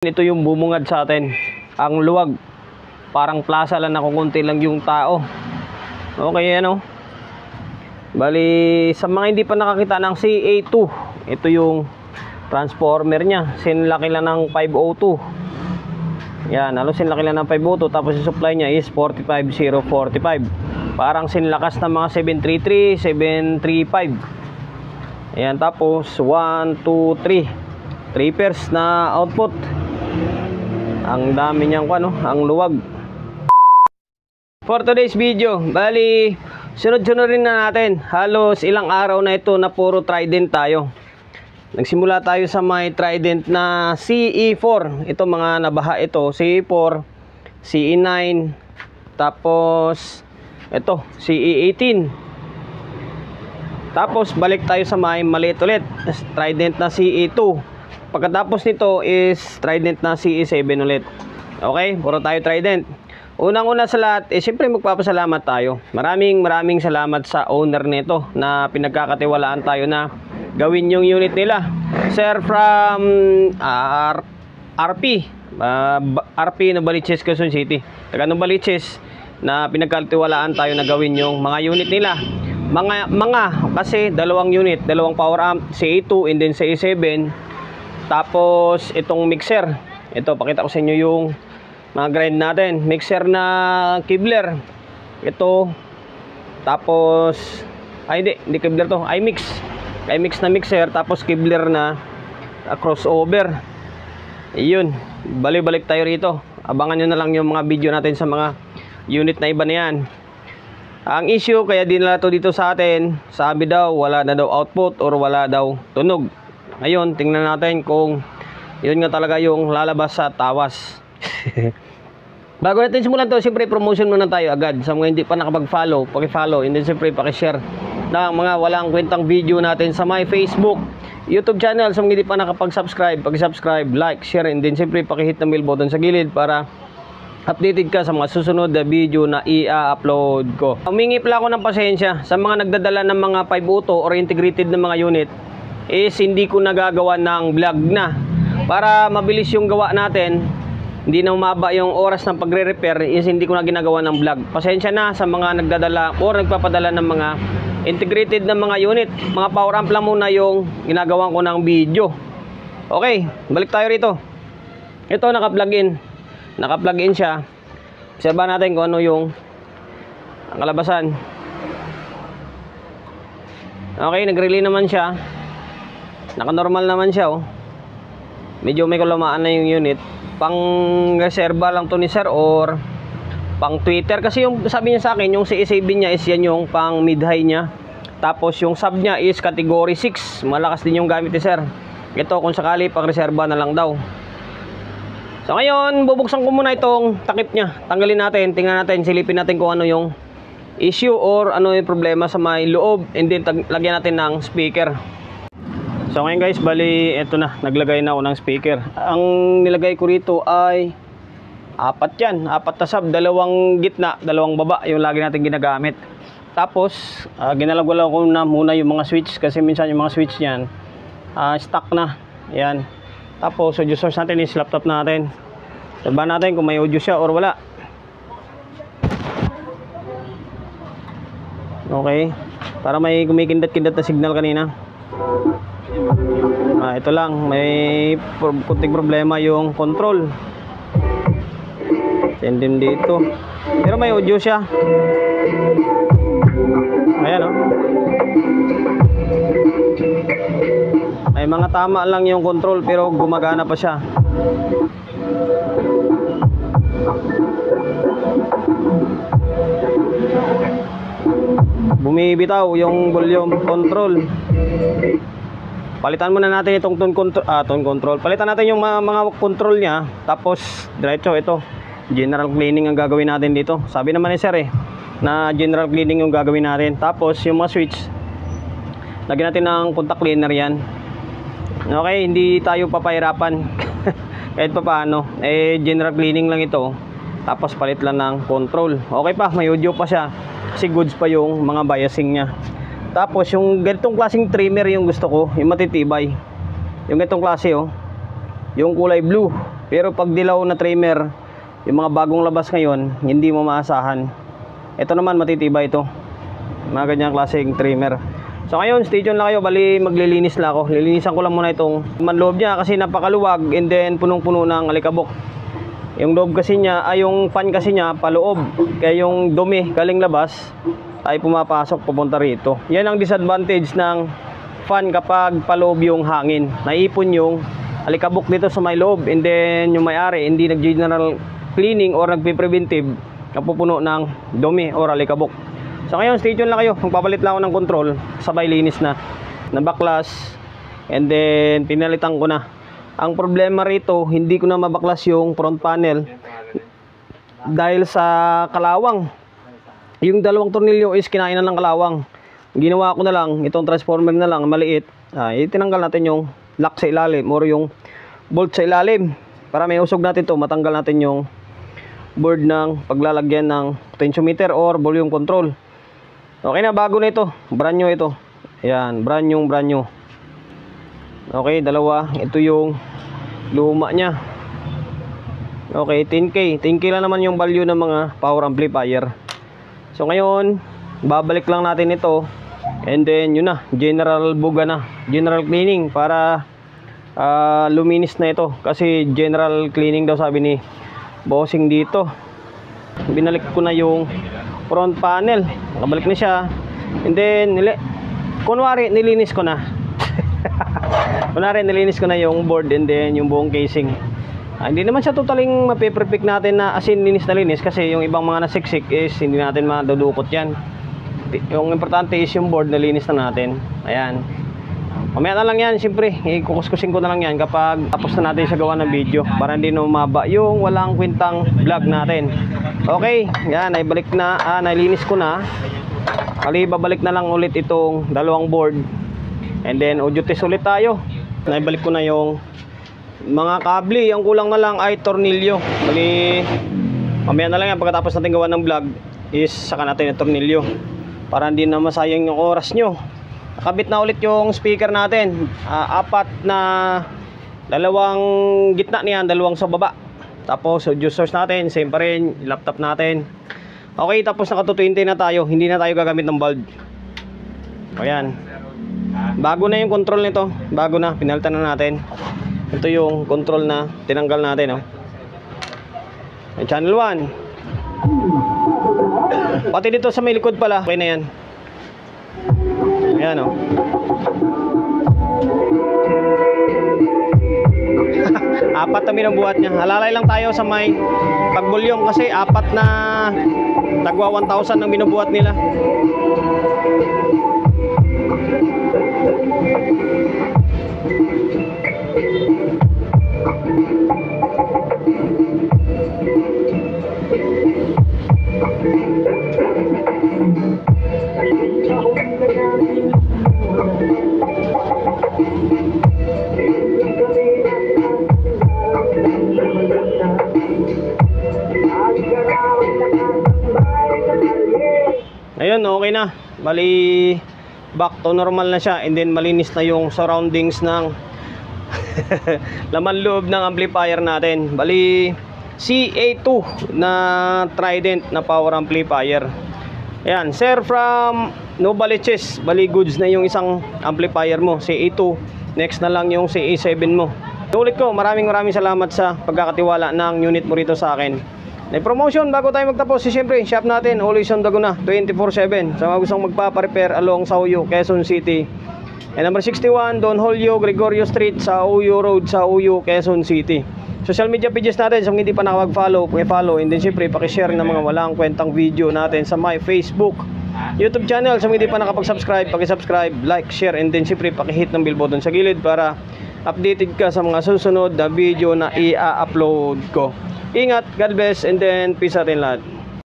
Ito yung bumungad sa atin. Ang luwag. Parang plaza lang, nakukunti lang yung tao. Okay, ano? Bali, sa mga hindi pa nakakita ng CA2, ito yung transformer niya. Sinlaki lang ng 502. Yan, sinlaki lang ng 502. Tapos yung supply niya is 45045. Parang sinlakas ng mga 733, 735. Ayan, tapos 1, 2, 3. 3 pairs na output. Ang dami niyang ang luwag. For today's video, bali sunod-sunodin na natin. Halos ilang araw na ito na puro Trident tayo. Nagsimula tayo sa may Trident na CE4. Ito mga nabaha ito, CE4, CE9, tapos ito CE18. Tapos balik tayo sa may maliit ulit, Trident na CE2. Pagkatapos nito is Trident na CE7 ulit. Okay, puro tayo Trident. Unang-una sa lahat, siyempre magpapasalamat tayo. Maraming salamat sa owner nito na pinagkakatiwalaan tayo na gawin yung unit nila. Sir from RP Novaliches, Quezon City. Taga Novaliches na pinagkakatiwalaan tayo na gawin yung mga unit nila. Mga kasi dalawang unit, dalawang power amp, CE2 and then CE7. Tapos itong mixer, ito pakita ko sa inyo yung mga grind natin. Mixer na Kibler, ito. Tapos hindi Kibler to, iMix na mixer. Tapos Kibler na crossover. Iyon, balik tayo rito. Abangan nyo na lang yung mga video natin sa mga unit na iba na yan. Ang issue kaya dinala to dito sa atin, sabi daw wala na daw output or wala daw tunog. Ngayon, tingnan natin kung yun nga talaga yung lalabas sa tawas. Bago natin simulan to, siyempre promotion muna tayo agad. Sa mga hindi pa nakapag-follow, paki-follow. And then siyempre paki-share ng mga walang kwentang video natin sa my Facebook, YouTube channel. Sa mga hindi pa nakapag-subscribe, paki-subscribe, like, share. And then siyempre paki-hit na bell button sa gilid para updated ka sa mga susunod na video na i-upload ko. Humingi pala ako ng pasensya sa mga nagdadala ng mga 502 or integrated na mga unit. Is hindi ko nagagawa ng vlog na para mabilis yung gawa natin, hindi na umaba yung oras ng pagre-repair, is hindi ko na ginagawa ng vlog. Pasensya na sa mga nagdadala or nagpapadala ng mga integrated na mga unit. Mga power amp lang muna yung ginagawa ko ng video. Okay, balik tayo rito. Ito naka-plug in siya. Obserbahan natin kung ano yung kalabasan. Okay, nag-relay naman siya. Naka-normal naman siya, oh. Medyo may kalamaan na yung unit. Pang reserva lang to ni sir or pang tweeter. Kasi yung sabi niya sa akin, yung CE7 niya is yan yung pang mid-high niya. Tapos yung sub niya is category 6. Malakas din yung gamit ni sir. Ito kung sakali pang reserva na lang daw. So ngayon, bubuksan ko muna itong takip niya. Tanggalin natin, tingnan natin, silipin natin kung ano yung issue or ano yung problema sa may loob. And then lagyan natin ng speaker. So ngayon guys, bali eto na, naglagay na ako ng speaker. Ang nilagay ko rito ay apat na sub, dalawang gitna, dalawang baba, yung lagi natin ginagamit. Tapos ginalagwala ko na muna yung mga switch kasi minsan yung mga switch niyan stuck na. Yan. Tapos audio source natin is laptop natin. Sabahan natin kung may audio siya or wala. Okay. Para may kumikindat-kindat na signal kanina. Ito lang, may kunting problema yung control. Send din dito. Pero may audio siya. Ayan, oh. May mga tama lang yung control pero gumagana pa siya. Bumibitaw yung volume control. Palitan muna natin itong tone control. Palitan natin yung mga control niya. Tapos diretso ito, general cleaning ang gagawin natin dito. Sabi naman ni sir na general cleaning yung gagawin natin. Tapos yung mga switch, lagyan natin ng contact cleaner yan. Okay, hindi tayo papahirapan. Kahit pa paano, general cleaning lang ito. Tapos palit lang ng control. Okay pa, may audio pa siya. Kasi goods pa yung mga biasing niya. Tapos yung ganitong klaseng trimmer yung gusto ko, yung matitibay. Yung ganitong klase, oh. Yung kulay blue. Pero pag dilaw na trimmer, yung mga bagong labas ngayon, hindi mo maasahan. Ito naman matitibay ito. Mga ganyang klaseng trimmer. So ngayon, stay tuned lang kayo. Bali, maglilinis lang ako. Lilinisan ko lang muna itong manloob niya kasi napakaluwag and then punong-puno ng alikabok. Yung loob kasi niya, yung fan kasi niya paloob. Kaya yung dumi galing labas ay pumapasok papunta rito. Yan ang disadvantage ng fan kapag paloob yung hangin. Naipon yung alikabok dito sa may loob and then yung may-ari hindi nag-general cleaning or nagpe-preventive, napupuno ng dumi or alikabok. So ngayon, stay tuned lang kayo. Magpapalit lang ako ng control, sabay linis na baklas and then pinalitan ko na. Ang problema rito, hindi ko na mabaklas yung front panel dahil sa kalawang. Yung dalawang tornilyo is kinainan ng kalawang. Ginawa ko na lang, itong transformer na lang, maliit. Tinanggal natin yung lock sa ilalim or yung bolt sa ilalim. Para may usog natin to, matanggal natin yung board ng paglalagyan ng potentiometer or volume control. Okay na, bago na ito. Brand new ito. Ayan, brand new. Okay, dalawa. Ito yung luma nya. Okay, 10K. 10K lang naman yung value ng mga power amplifier. So ngayon, babalik lang natin ito. And then, yun na. General buga na. General cleaning para luminis na ito. Kasi general cleaning daw sabi ni bossing dito. Binalik ko na yung front panel, nakabalik na siya and then kunwari nilinis ko na yung board and then yung buong casing. Hindi naman siya totaling mape-perfect natin na asin linis na linis kasi yung ibang mga nasiksik is hindi natin madudukot yan. Yung importante is yung board na linis na natin. Ayan, mamaya na lang yan, siyempre ikukuskusin ko na lang yan kapag tapos na natin sa gawa ng video para hindi na umaba yung walang kwentang vlog natin. Okay, yan, naibalik na, nalinis ko na. Kali babalik na lang ulit itong dalawang board and then audio test ulit tayo. Naibalik ko na yung mga kable, ang kulang na lang ay tornilyo. Kali mamaya na lang yan pagkatapos natin gawa ng vlog is saka natin yung tornilyo para hindi na masayang yung oras nyo. Nakabit na ulit yung speaker natin, apat na, dalawang gitna niyan, dalawang sa baba. Tapos audio source natin, same pa rin, laptop natin. Okay, tapos naka 220 na tayo, hindi na tayo gagamit ng bulb. Ayan, bago na yung control nito, bago na, pinalitan na natin. Ito yung control na tinanggal natin, channel 1. Pati dito sa may likod pala, okay na yan. Ayan, apat na binubuhat niya. Halalay lang tayo sa may pagbulyong kasi apat na tagwa 1,000 ang binubuhat nila. Ayun, okay na. Bali, back to normal na siya and then malinis na yung surroundings ng laman loob ng amplifier natin. Bali, CA2 na Trident na power amplifier. Ayan, sir from Novaliches. Bali, goods na yung isang amplifier mo, CA2. Next na lang yung CA7 mo. Ulit ko, maraming salamat sa pagkakatiwala ng unit mo rito sa akin. May promotion bago tayo magtapos. Siyempre, shop natin always on the go na 24/7 sa mga gustong magpa-repair along Sauyo, Quezon City. And number 61 Don Julio Gregorio Street sa Sauyo Road sa Sauyo, Quezon City. Social media pages natin sa mga hindi pa nakapag-follow, paki-follow and then siyempre paki-share ng mga walang kwentang video natin sa my Facebook, YouTube channel. Sa mga hindi pa nakapag-subscribe, paki-subscribe, like, share and then siyempre paki-hit ng bell button sa gilid para updated ka sa mga susunod na video na i-upload ko. Ingat, God bless, and then peace out in lahat.